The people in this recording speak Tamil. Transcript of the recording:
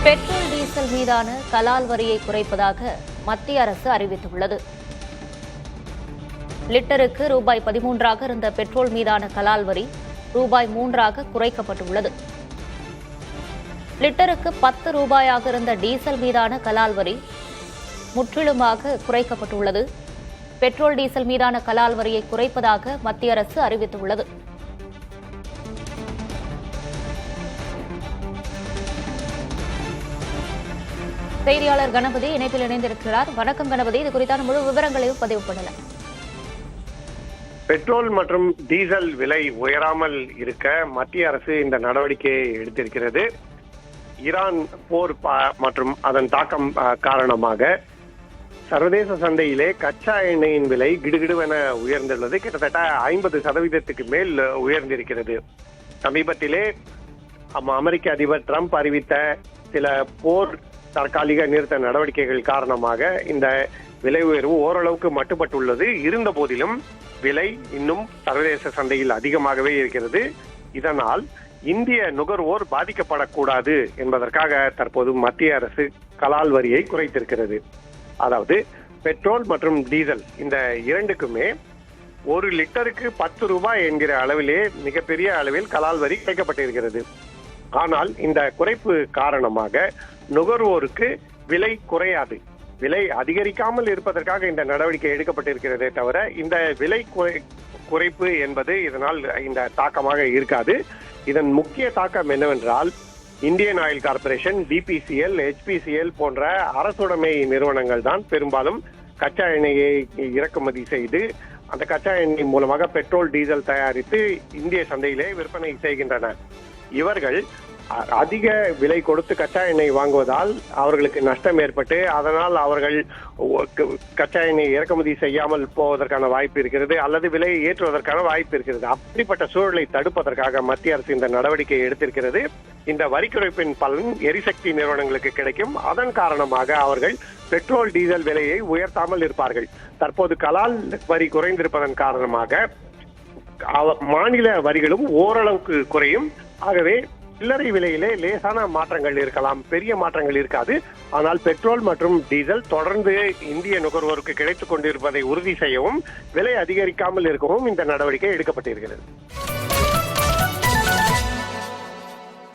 பெட்ரோல் டீசல் மீதான கலால் வரியை குறைப்பதாக மத்திய அரசு அறிவித்துள்ளது. லிட்டருக்கு ரூபாய் 13 இருந்த பெட்ரோல் மீதான கலால் வரி ரூபாய் 3 குறைக்கப்பட்டுள்ளது. லிட்டருக்கு 10 ரூபாயாக இருந்த டீசல் மீதான கலால் வரி முற்றிலுமாக குறைக்கப்பட்டுள்ளது. பெட்ரோல் டீசல் மீதான கலால் வரியை குறைப்பதாக மத்திய அரசு அறிவித்துள்ளது. செய்தியாளர் கணபதி இணைப்பில் இணைந்திருக்கிறார். வணக்கம் கணபதி, இது குறித்தான முழு விவரங்களையும் பதிவு பண்ணலாம். பெட்ரோல் மற்றும் டீசல் விலை உயராமல் இருக்க மத்திய அரசு இந்த நடவடிக்கையை எடுத்திருக்கிறது. ஈரான் போர் மற்றும் அதன் தாக்கம் காரணமாக சர்வதேச சந்தையிலே கச்சா எண்ணெயின் விலை கிடுகிடுவென உயர்ந்துள்ளது. கிட்டத்தட்ட 50% மேல் உயர்ந்திருக்கிறது. சமீபத்திலே அமெரிக்க அதிபர் ட்ரம்ப் அறிவித்த சில போர் தற்காலிக நிறுத்த நடவடிக்கைகள் காரணமாக இந்த விலை உயர்வு ஓரளவுக்கு மட்டுப்பட்டுள்ளது. இருந்த போதிலும் விலை இன்னும் சர்வதேச சந்தையில் அதிகமாகவே இருக்கிறது. இதனால் இந்திய நுகர்வோர் பாதிக்கப்படக்கூடாது என்பதற்காக தற்போது மத்திய அரசு கலால் வரியை குறைத்திருக்கிறது. அதாவது பெட்ரோல் மற்றும் டீசல் இந்த இரண்டுக்குமே 1 லிட்டருக்கு 10 ரூபாய் என்கிற அளவிலே மிகப்பெரிய அளவில் கலால் வரி குறைக்கப்பட்டிருக்கிறது. ஆனால் இந்த குறைப்பு காரணமாக நுகர்வோருக்கு விலை குறையாது. விலை அதிகரிக்காமல் இருப்பதற்காக இந்த நடவடிக்கை எடுக்கப்பட்டிருக்கிறதே தவிர இந்த விலை குறைப்பு என்பது இதனால் இந்த தாக்கமாக இருக்காது. இதன் முக்கிய தாக்கம் என்னவென்றால் Indian oil corporation, BPCL, HPCL போன்ற அரசுடைமை நிறுவனங்கள் தான் பெரும்பாலும் கச்சா எண்ணெயை இறக்குமதி செய்து அந்த கச்சா எண்ணெய் மூலமாக பெட்ரோல் டீசல் தயாரித்து இந்திய சந்தையிலே விற்பனை செய்கின்றன. இவர்கள் அதிக விலை கொடுத்து கச்சா எண்ணெய் வாங்குவதால் அவர்களுக்கு நஷ்டம் ஏற்பட்டு அதனால் அவர்கள் கச்சா எண்ணெய் இறக்குமதி செய்யாமல் போவதற்கான வாய்ப்பு இருக்கிறது, அல்லது விலையை ஏற்றுவதற்கான வாய்ப்பு இருக்கிறது. அப்படிப்பட்ட சூழலை தடுப்பதற்காக மத்திய அரசு இந்த நடவடிக்கையை எடுத்திருக்கிறது. இந்த வரி குறைப்பின் பலன் எரிசக்தி நிறுவனங்களுக்கு கிடைக்கும். அதன் காரணமாக அவர்கள் பெட்ரோல் டீசல் விலையை உயர்த்தாமல் இருப்பார்கள். தற்போது கலால் வரி குறைந்திருப்பதன் காரணமாக மாநில வரிகளும் ஓரளவுக்கு குறையும். ஆகவே சில்லறை விலையிலே லேசான மாற்றங்கள் இருக்கலாம், பெரிய மாற்றங்கள் இருக்காது. ஆனால் பெட்ரோல் மற்றும் டீசல் தொடர்ந்து இந்திய நுகர்வோருக்கு கிடைத்துக் கொண்டிருப்பதை உறுதி செய்யவும் விலை அதிகரிக்காமல் இருக்கவும் இந்த நடவடிக்கை எடுக்கப்பட்டிருக்கிறது.